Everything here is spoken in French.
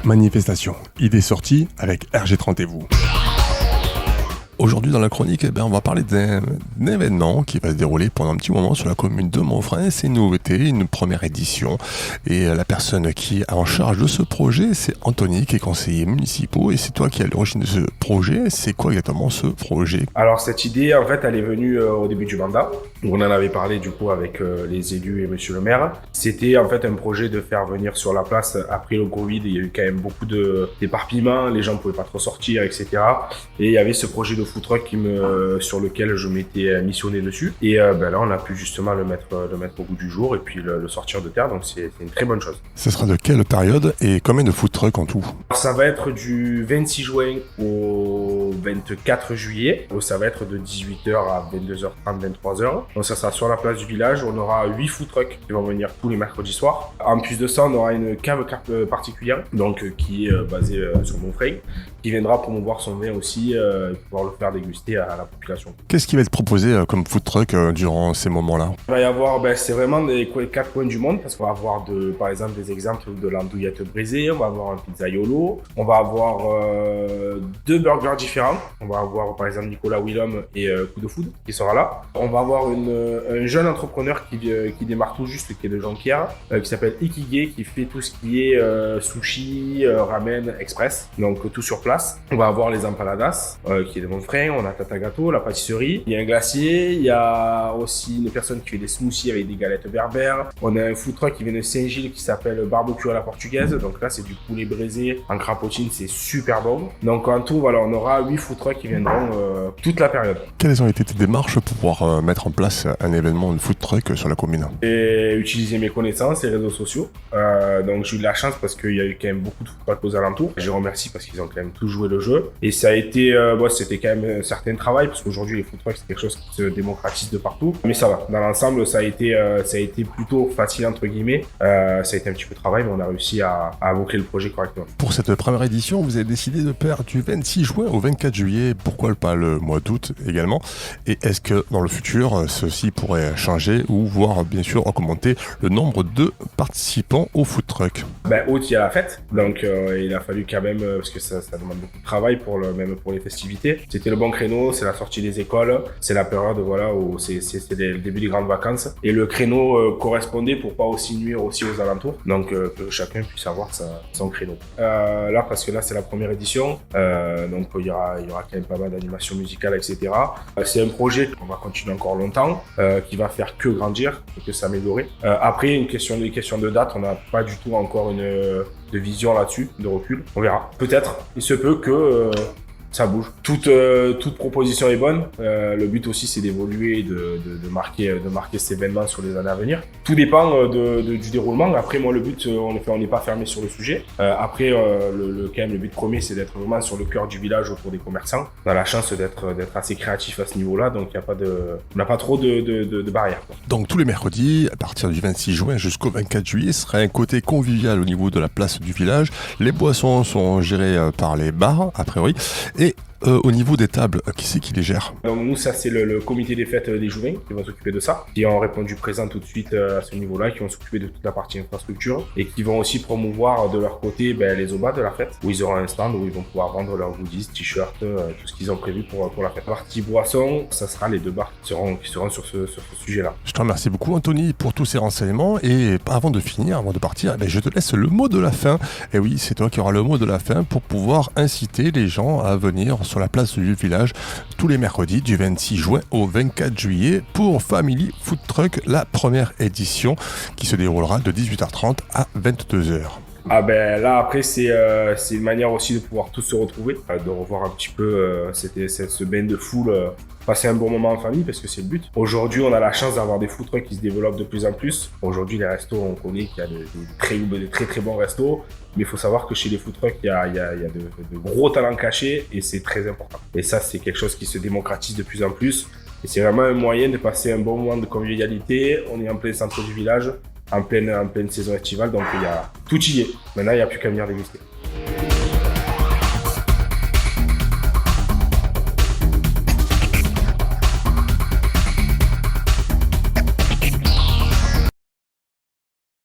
Manifestation, idée sortie avec RG30 et vous. Aujourd'hui dans la chronique, on va parler d'un événement qui va se dérouler pendant un petit moment sur la commune de Montfrin. C'est une nouveauté, une première édition. Et la personne qui est en charge de ce projet, c'est Anthony, qui est conseiller municipal. Et c'est toi qui es à l'origine de ce projet. C'est quoi exactement ce projet? Alors cette idée, en fait, elle est venue au début du mandat. On en avait parlé du coup avec les élus et monsieur le maire. C'était en fait un projet de faire venir sur la place, après le Covid, il y a eu quand même beaucoup d'éparpillement, les gens ne pouvaient pas trop sortir, etc. Et il y avait ce projet de food truck sur lequel je m'étais missionné dessus. Et là, on a pu justement le mettre au goût du jour et puis le sortir de terre. Donc c'est une très bonne chose. Ce sera de quelle période et combien de food trucks en tout? Ça va être du 26 juin au 24 juillet. Ça va être de 18h à 22h30, 23h. Donc ça sera sur la place du village. On aura 8 food trucks qui vont venir tous les mercredis soirs. En plus de ça, on aura une cave particulière, donc qui est basée sur Montfrin, qui viendra promouvoir son vin aussi, pouvoir le faire déguster à la population. Qu'est-ce qui va être proposé comme food truck durant ces moments-là? Il va y avoir, c'est vraiment les 4 coins du monde, parce qu'on va avoir par exemple des exemples de l'andouillette brisée, on va avoir un pizzaiolo, on va avoir 2 burgers différents. On va avoir par exemple Nicolas Willom et Coup de Food qui sera là. On va avoir un jeune entrepreneur qui démarre tout juste, qui est de Jean-Pierre, qui s'appelle Ikige, qui fait tout ce qui est sushi, ramen, express, donc tout sur place. On va avoir les empanadas, qui est de Montfrin, on a Tata Gâteau, la pâtisserie, il y a un glacier, il y a aussi une personne qui fait des smoothies avec des galettes berbères. On a un food truck qui vient de Saint-Gilles qui s'appelle Barbecue à la portugaise, donc là c'est du poulet braisé en crapotine, c'est super bon. Donc en tout, voilà, on aura 8 food trucks qui viendront toute la période. Quelles ont été tes démarches pour pouvoir mettre en place un événement de food truck sur la commune? J'ai utilisé mes connaissances, les réseaux sociaux. Donc j'ai eu de la chance parce qu'il y a eu quand même beaucoup de food trucks aux alentours. Je les remercie parce qu'ils ont quand même tous joué le jeu. Et ça a été, c'était quand même un certain travail parce qu'aujourd'hui les food trucks c'est quelque chose qui se démocratise de partout. Mais ça va. Dans l'ensemble, ça a été plutôt facile entre guillemets. Ça a été un petit peu de travail, mais on a réussi à boucler le projet correctement. Pour cette première édition, vous avez décidé de faire du 26 juin au 24 juillet. Pourquoi pas le mois d'août également? Et est-ce que dans le futur, ceci pourrait changer ou voire bien sûr augmenter le nombre de participants au food truck? Août, il y a la fête, donc il a fallu quand même, parce que ça demande beaucoup de travail même pour les festivités. C'était le bon créneau, c'est la sortie des écoles, c'est la période où c'est le début des grandes vacances. Et le créneau correspondait pour pas aussi nuire aussi aux alentours, donc que chacun puisse avoir son créneau. Là, parce que là c'est la première édition, donc il y aura quand même pas mal d'animations musicales, etc. C'est un projet qu'on va continuer encore longtemps, qui va faire que grandir et que s'améliorer. Après, une question de date, on n'a pas du tout encore de vision là-dessus, de recul. On verra. Peut-être, il se peut que ça bouge. Toute proposition est bonne. Le but aussi, c'est d'évoluer, de marquer cet événement sur les années à venir. Tout dépend du déroulement. Après, moi, le but, on n'est pas fermé sur le sujet. Après, quand même, le but premier, c'est d'être vraiment sur le cœur du village autour des commerçants. On a la chance d'être assez créatif à ce niveau-là, donc on n'a pas trop de barrières, quoi. Donc tous les mercredis, à partir du 26 juin jusqu'au 24 juillet, ce sera un côté convivial au niveau de la place du village. Les boissons sont gérées par les bars, a priori. Et au niveau des tables, qui c'est qui les gère? Donc nous, ça c'est le comité des fêtes des Jouvins qui va s'occuper de ça, qui ont répondu présent tout de suite à ce niveau-là, qui vont s'occuper de toute la partie infrastructure et qui vont aussi promouvoir de leur côté les obas de la fête, où ils auront un stand où ils vont pouvoir vendre leurs goodies, t-shirts, tout ce qu'ils ont prévu pour la fête. La partie boisson, ça sera les 2 bars qui seront sur ce sujet-là. Je te remercie beaucoup Anthony pour tous ces renseignements et avant de partir, je te laisse le mot de la fin. Et oui, c'est toi qui auras le mot de la fin pour pouvoir inciter les gens à venir sur la place du village tous les mercredis du 26 juin au 24 juillet pour Family Food Truck, la première édition qui se déroulera de 18h30 à 22h. Là après c'est une manière aussi de pouvoir tous se retrouver, de revoir un petit peu ce bain de foule, passer un bon moment en famille parce que c'est le but. Aujourd'hui on a la chance d'avoir des food trucks qui se développent de plus en plus. Aujourd'hui les restos, on connaît qu'il y a de très bons restos, mais il faut savoir que chez les food trucks il y a de gros talents cachés et c'est très important. Et ça c'est quelque chose qui se démocratise de plus en plus et c'est vraiment un moyen de passer un bon moment de convivialité. On est en plein centre du village, en pleine saison estivale, donc tout y est. Maintenant, il n'y a plus qu'à venir déguster.